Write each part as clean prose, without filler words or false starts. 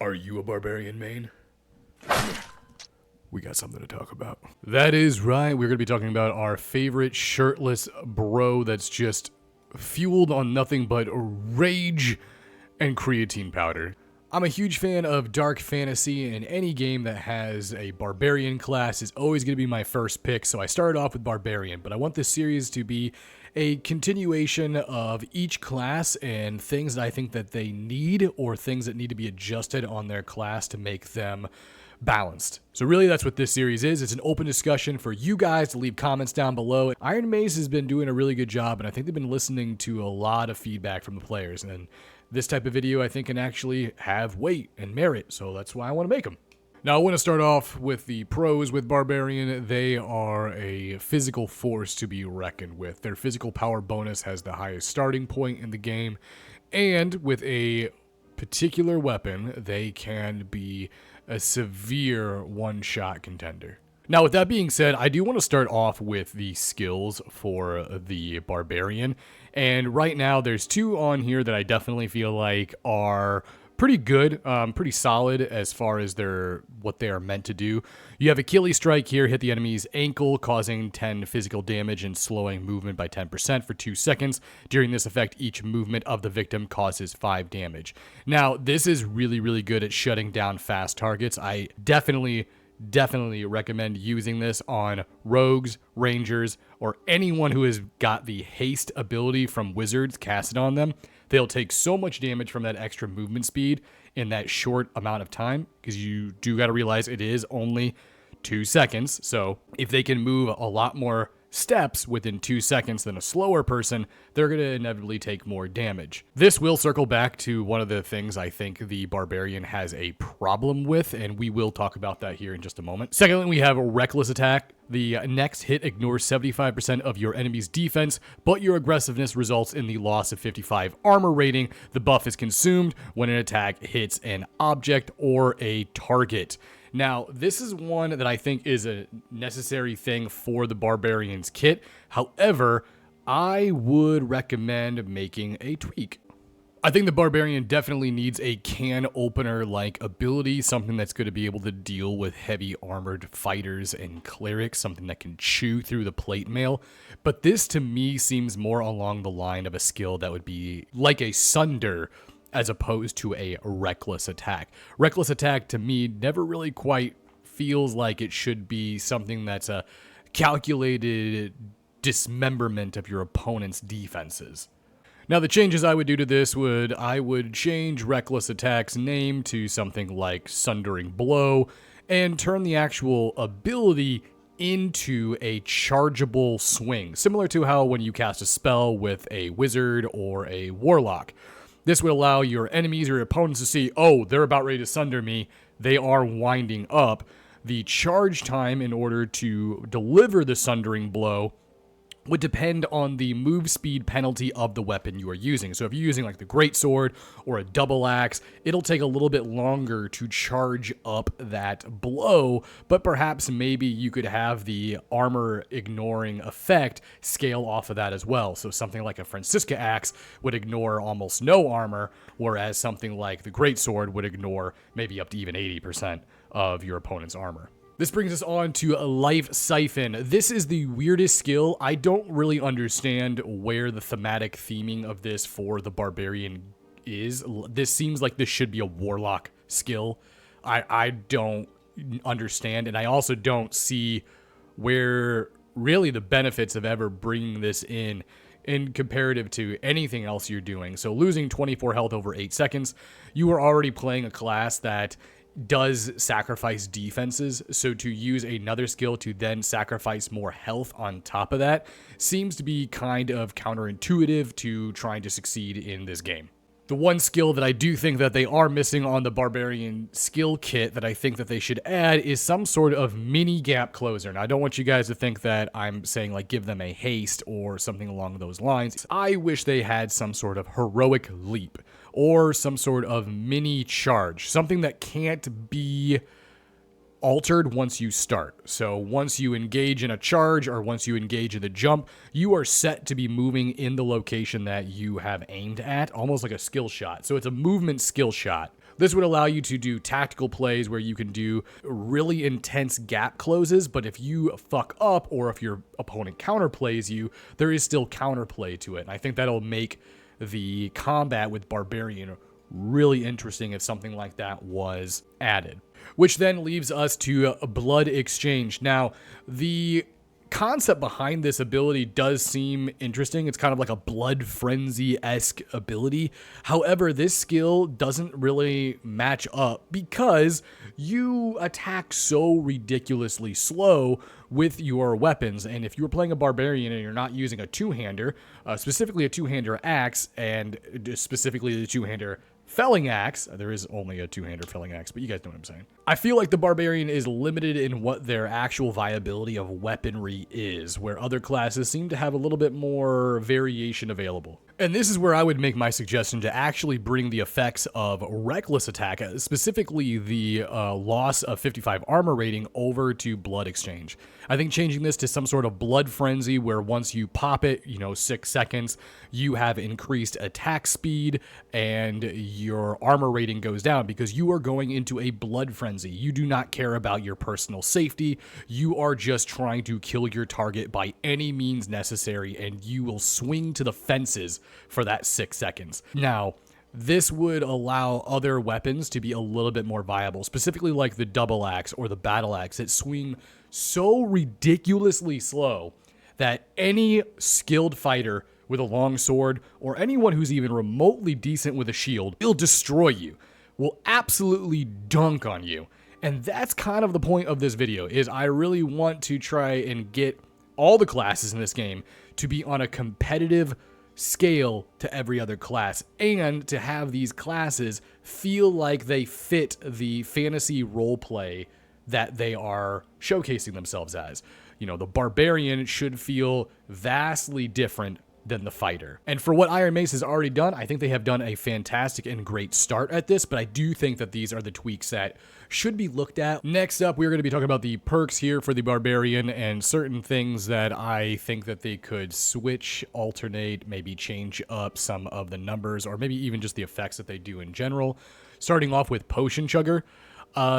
Are you a barbarian main? We got something to talk about. That is right. We're going to be talking about our favorite shirtless bro that's just fueled on nothing but rage and creatine powder. I'm a huge fan of dark fantasy, and any game that has a barbarian class is always going to be my first pick, so I started off with Barbarian, but I want this series to be a continuation of each class and things that I think that they need or things that need to be adjusted on their class to make them balanced. So really that's what this series is. It's an open discussion for you guys to leave comments down below. Iron Maze has been doing a really good job, and I think they've been listening to a lot of feedback from the players, and this type of video I think can actually have weight and merit, so that's why I want to make them. Now I want to start off with the pros with Barbarian. They are a physical force to be reckoned with. Their physical power bonus has the highest starting point in the game, and with a particular weapon, they can be a severe one-shot contender. Now, with that being said, I do want to start off with the skills for the Barbarian, and right now there's two on here that I definitely feel like are pretty good, pretty solid as far as what they are meant to do. You have Achilles Strike here, hit the enemy's ankle, causing 10 physical damage and slowing movement by 10% for 2 seconds. During this effect, each movement of the victim causes 5 damage. Now, this is really, really good at shutting down fast targets. I definitely recommend using this on rogues, rangers, or anyone who has got the haste ability from wizards casted on them. They'll take so much damage from that extra movement speed in that short amount of time, because you do got to realize it is only 2 seconds. So if they can move a lot more steps within 2 seconds than a slower person, they're going to inevitably take more damage. This will circle back to one of the things I think the Barbarian has a problem with, and we will talk about that here in just a moment. Secondly, we have Reckless Attack. The next hit ignores 75% of your enemy's defense, but your aggressiveness results in the loss of 55 armor rating. The buff is consumed when an attack hits an object or a target. Now, this is one that I think is a necessary thing for the Barbarian's kit. However, I would recommend making a tweak. I think the Barbarian definitely needs a can opener-like ability, something that's going to be able to deal with heavy armored fighters and clerics, something that can chew through the plate mail. But this, to me, seems more along the line of a skill that would be like a Sunder, as opposed to a Reckless Attack. Reckless Attack, to me, never really quite feels like it should be something that's a calculated dismemberment of your opponent's defenses. Now, the changes I would do to this I would change Reckless Attack's name to something like Sundering Blow, and turn the actual ability into a chargeable swing, similar to how when you cast a spell with a wizard or a warlock. This would allow your enemies or your opponents to see, oh, they're about ready to sunder me. They are winding up. The charge time in order to deliver the sundering blow would depend on the move speed penalty of the weapon you are using. So if you're using like the greatsword or a double axe, it'll take a little bit longer to charge up that blow, but perhaps maybe you could have the armor ignoring effect scale off of that as well. So something like a Francisca axe would ignore almost no armor, whereas something like the greatsword would ignore maybe up to even 80% of your opponent's armor. This brings us on to Lifesiphon. This is the weirdest skill. I don't really understand where the thematic theming of this for the Barbarian is. This seems like this should be a warlock skill. I don't understand, and I also don't see where really the benefits of ever bringing this in comparative to anything else you're doing. So losing 24 health over 8 seconds, you are already playing a class that does sacrifice defenses, so to use another skill to then sacrifice more health on top of that seems to be kind of counterintuitive to trying to succeed in this game. The one skill that I do think that they are missing on the Barbarian skill kit that I think that they should add is some sort of mini gap closer. Now, I don't want you guys to think that I'm saying like give them a haste or something along those lines. I wish they had some sort of heroic leap or some sort of mini charge, something that can't be altered once you start. So once you engage in a charge or once you engage in the jump, you are set to be moving in the location that you have aimed at, almost like a skill shot. So it's a movement skill shot This would allow you to do tactical plays where you can do really intense gap closes, but if you fuck up or if your opponent counterplays you, there is still counterplay to it. And I think that'll make the combat with Barbarian really interesting if something like that was added. Which then leaves us to Blood Exchange. Now, the concept behind this ability does seem interesting. It's kind of like a Blood Frenzy-esque ability. However, this skill doesn't really match up because you attack so ridiculously slow with your weapons. And if you were playing a Barbarian and you're not using a two-hander, specifically a two-hander axe, and specifically the two-hander felling axe, there is only a two-hander felling axe, but you guys know what I'm saying. I feel like the Barbarian is limited in what their actual viability of weaponry is, where other classes seem to have a little bit more variation available. And this is where I would make my suggestion to actually bring the effects of Reckless Attack, specifically the loss of 55 armor rating, over to Blood Exchange. I think changing this to some sort of Blood Frenzy where once you pop it, 6 seconds, you have increased attack speed and your armor rating goes down because you are going into a Blood Frenzy. You do not care about your personal safety. You are just trying to kill your target by any means necessary, and you will swing to the fences for that 6 seconds. Now, this would allow other weapons to be a little bit more viable, specifically like the double axe or the battle axe that swing so ridiculously slow that any skilled fighter with a long sword or anyone who's even remotely decent with a shield will destroy you, will absolutely dunk on you. And that's kind of the point of this video, is I really want to try and get all the classes in this game to be on a competitive scale to every other class, and to have these classes feel like they fit the fantasy roleplay that they are showcasing themselves as. The Barbarian should feel vastly different than the fighter. And for what Iron Mace has already done, I think they have done a fantastic and great start at this, but I do think that these are the tweaks that should be looked at. Next up, we're going to be talking about the perks here for the Barbarian and certain things that I think that they could switch, alternate, maybe change up some of the numbers, or maybe even just the effects that they do in general. Starting off with Potion Chugger.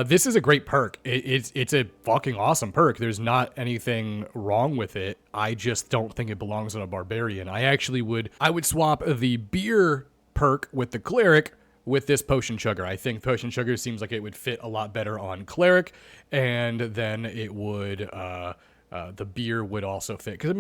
This is a great perk. It's a fucking awesome perk. There's not anything wrong with it. I just don't think it belongs on a Barbarian. I would swap the beer perk with the Cleric with this Potion Chugger. I think Potion Chugger seems like it would fit a lot better on Cleric, and then it would, the beer would also fit. Because,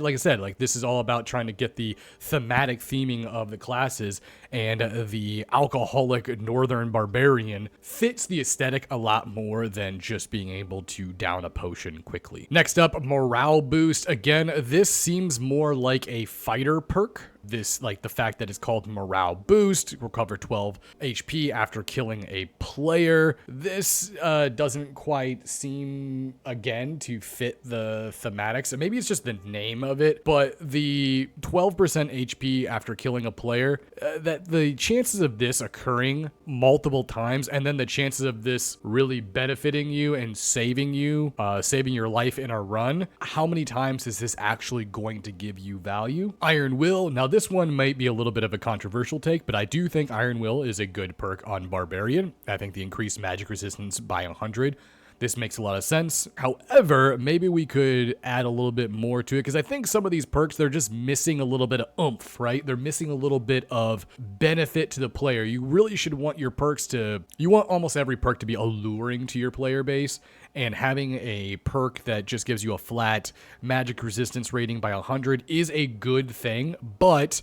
like I said, this is all about trying to get the thematic theming of the classes, and the alcoholic northern barbarian fits the aesthetic a lot more than just being able to down a potion quickly. Next up, Morale Boost. Again, this seems more like a fighter perk. This, the fact that it's called Morale Boost, recover 12 HP after killing a player. This doesn't quite seem, again, to fit the thematics. And maybe it's just the name of it, but the 12% HP after killing a player, that the chances of this occurring multiple times, and then the chances of this really benefiting you and saving you, saving your life in a run, how many times is this actually going to give you value? Iron Will. Now, this one might be a little bit of a controversial take, but I do think Iron Will is a good perk on Barbarian. I think the increased magic resistance by 100. This makes a lot of sense. However, maybe we could add a little bit more to it, because I think some of these perks, they're just missing a little bit of oomph, right? They're missing a little bit of benefit to the player. You really should want your perks to, you want almost every perk to be alluring to your player base, and having a perk that just gives you a flat magic resistance rating by 100 is a good thing, but,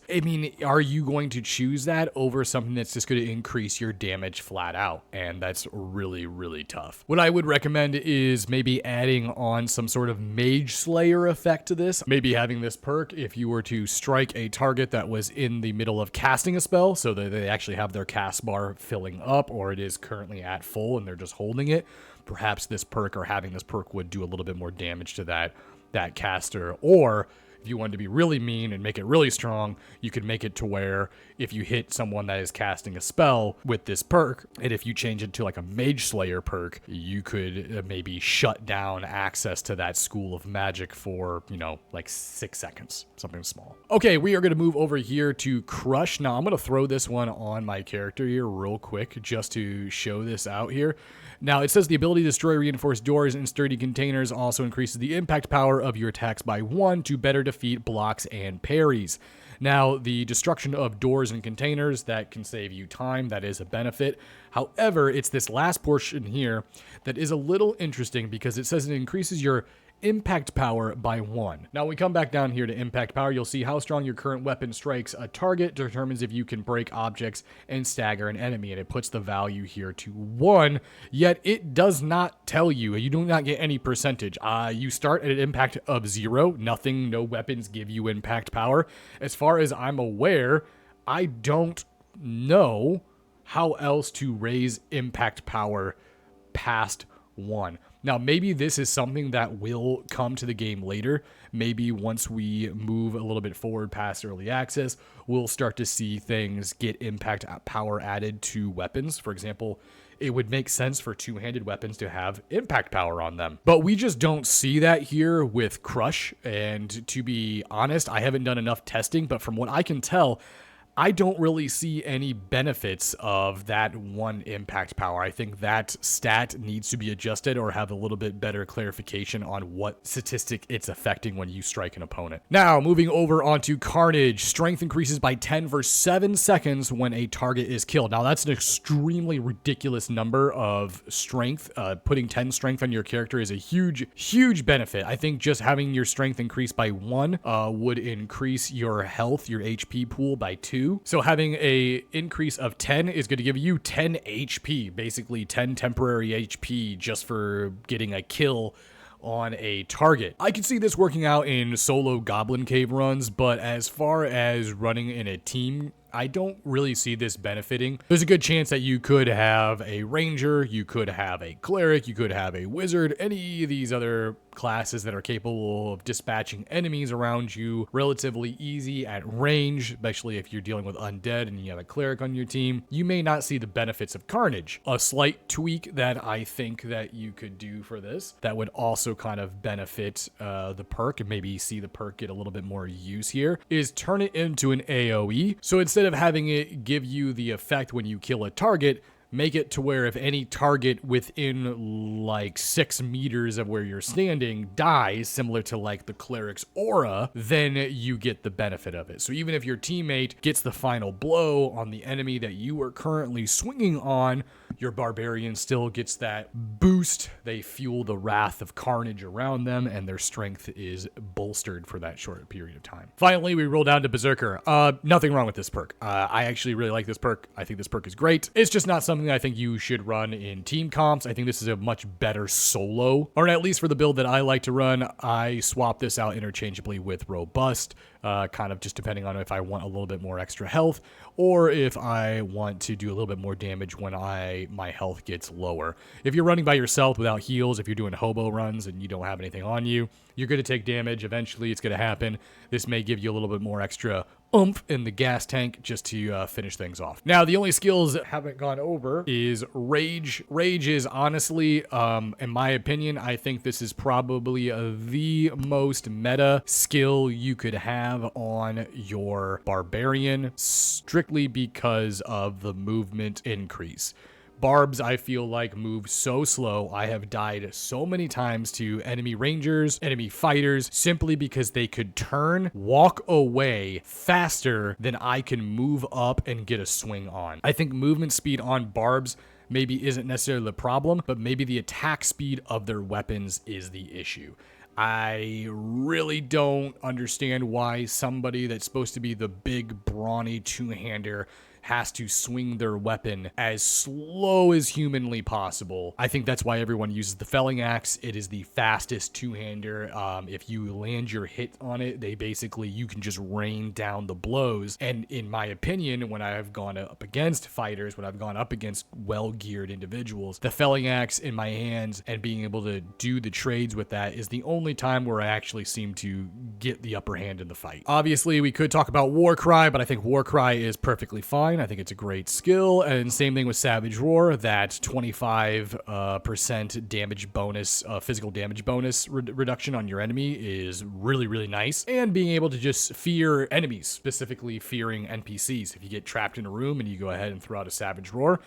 are you going to choose that over something that's just going to increase your damage flat out? And that's really, really tough. What I would recommend is maybe adding on some sort of Mage Slayer effect to this. Maybe having this perk, if you were to strike a target that was in the middle of casting a spell, so that they actually have their cast bar filling up, or it is currently at full and they're just holding it, perhaps this perk, or having this perk, would do a little bit more damage to that caster. Or If you wanted to be really mean and make it really strong, you could make it to where if you hit someone that is casting a spell with this perk, and if you change it to like a Mage Slayer perk, you could maybe shut down access to that school of magic for, you know, like 6 seconds, something small. Okay, we are going to move over here to Crush. Now, I'm going to throw this one on my character here real quick just to show this out here. Now, it says the ability to destroy reinforced doors and sturdy containers also increases the impact power of your attacks by 1 to better defeat blocks and parries. Now, the destruction of doors and containers, that can save you time. That is a benefit. However, it's this last portion here that is a little interesting because it says it increases your impact power by 1. Now, when we come back down here to impact power, you'll see how strong your current weapon strikes a target determines if you can break objects and stagger an enemy, and it puts the value here to 1, yet it does not tell you. You do not get any percentage. You start at an impact of 0. Nothing, no weapons give you impact power. As far as I'm aware, I don't know how else to raise impact power past 1. Now, maybe this is something that will come to the game later. Maybe once we move a little bit forward past early access, we'll start to see things get impact power added to weapons. For example, it would make sense for two-handed weapons to have impact power on them. But we just don't see that here with Crush. And to be honest, I haven't done enough testing, but from what I can tell, I don't really see any benefits of that 1 impact power. I think that stat needs to be adjusted or have a little bit better clarification on what statistic it's affecting when you strike an opponent. Now, moving over onto Carnage. Strength increases by 10 for 7 seconds when a target is killed. Now, that's an extremely ridiculous number of strength. Putting 10 strength on your character is a huge, huge benefit. I think just having your strength increase by 1 would increase your health, your HP pool by 2. So having a increase of 10 is going to give you 10 HP, basically 10 temporary HP just for getting a kill on a target. I can see this working out in solo Goblin Cave runs, but as far as running in a team, I don't really see this benefiting. There's a good chance that you could have a ranger, you could have a cleric, you could have a wizard, any of these other classes that are capable of dispatching enemies around you relatively easy at range, especially if you're dealing with undead and you have a cleric on your team. You may not see the benefits of Carnage. A slight tweak that I think that you could do for this that would also kind of benefit the perk and maybe see the perk get a little bit more use here is turn it into an AoE. So instead of having it give you the effect when you kill a target, make it to where if any target within like 6 meters of where you're standing dies, similar to like the cleric's aura, then you get the benefit of it. So even if your teammate gets the final blow on the enemy that you are currently swinging on, your barbarian still gets that boost. They fuel the wrath of Carnage around them, and their strength is bolstered for that short period of time. Finally, we roll down to Berserker. Nothing wrong with this perk. I actually really like this perk. I think this perk is great. It's just not something I think you should run in team comps. I think this is a much better solo, or at least for the build that I like to run, I swap this out interchangeably with Robust, kind of just depending on if I want a little bit more extra health or if I want to do a little bit more damage when my health gets lower. If you're running by yourself without heals, if you're doing hobo runs and you don't have anything on you, you're going to take damage. Eventually, it's going to happen. This may give you a little bit more extra oomph in the gas tank just to finish things off. Now, the only skills that haven't gone over is Rage. Rage is honestly, in my opinion, I think this is probably the most meta skill you could have on your Barbarian, strictly because of the movement increase. Barbs, I feel like, move so slow. I have died so many times to enemy rangers, enemy fighters, simply because they could turn, walk away faster than I can move up and get a swing on. I think movement speed on barbs maybe isn't necessarily the problem, but maybe the attack speed of their weapons is the issue. I really don't understand why somebody that's supposed to be the big, brawny two-hander has to swing their weapon as slow as humanly possible. I think that's why everyone uses the felling axe. It is the fastest two-hander. If you land your hit on it, you can just rain down the blows. And in my opinion, when I've gone up against fighters, when I've gone up against well-geared individuals, the felling axe in my hands and being able to do the trades with that is the only time where I actually seem to get the upper hand in the fight. Obviously, we could talk about Warcry, but I think Warcry is perfectly fine. I think it's a great skill. And same thing with Savage Roar, that 25% damage bonus, physical damage bonus reduction on your enemy is really, really nice. And being able to just fear enemies, specifically fearing NPCs. If you get trapped in a room and you go ahead and throw out a Savage Roar,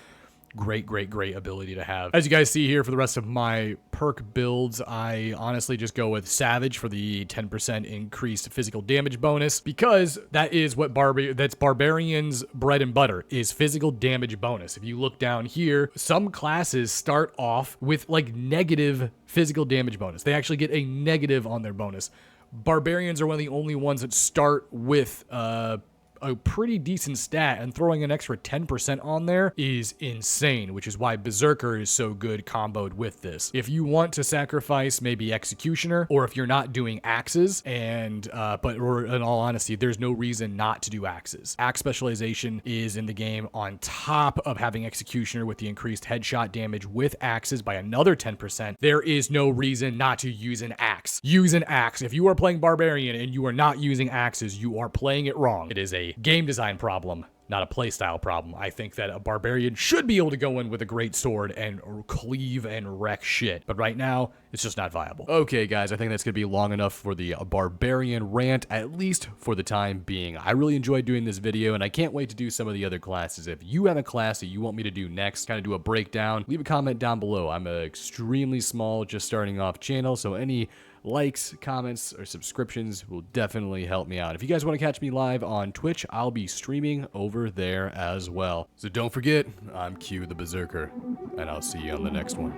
great ability to have. As you guys see here, for the rest of my perk builds, I honestly just go with Savage for the 10% increased physical damage bonus, because that is what that's Barbarian's bread and butter, is physical damage bonus. If you look down here, some classes start off with like negative physical damage bonus. They actually get a negative on their bonus. Barbarians are one of the only ones that start with a pretty decent stat, and throwing an extra 10% on there is insane, which is why Berserker is so good comboed with this. If you want to sacrifice maybe Executioner, or if you're not doing axes, and or in all honesty, there's no reason not to do axes. Axe specialization is in the game on top of having Executioner with the increased headshot damage with axes by another 10%. There is no reason not to use an axe. Use an axe. If you are playing Barbarian and you are not using axes, you are playing it wrong. It is a game design problem, not a playstyle problem. I think that a Barbarian should be able to go in with a great sword and cleave and wreck shit, but right now, it's just not viable. Okay, guys, I think that's gonna be long enough for the Barbarian rant, at least for the time being. I really enjoyed doing this video, and I can't wait to do some of the other classes. If you have a class that you want me to do next, kind of do a breakdown, leave a comment down below. I'm an extremely small, just starting off channel, so any likes, comments, or subscriptions will definitely help me out. If you guys want to catch me live on Twitch, I'll be streaming over there as well. So don't forget, I'm Q the Berserker, and I'll see you on the next one.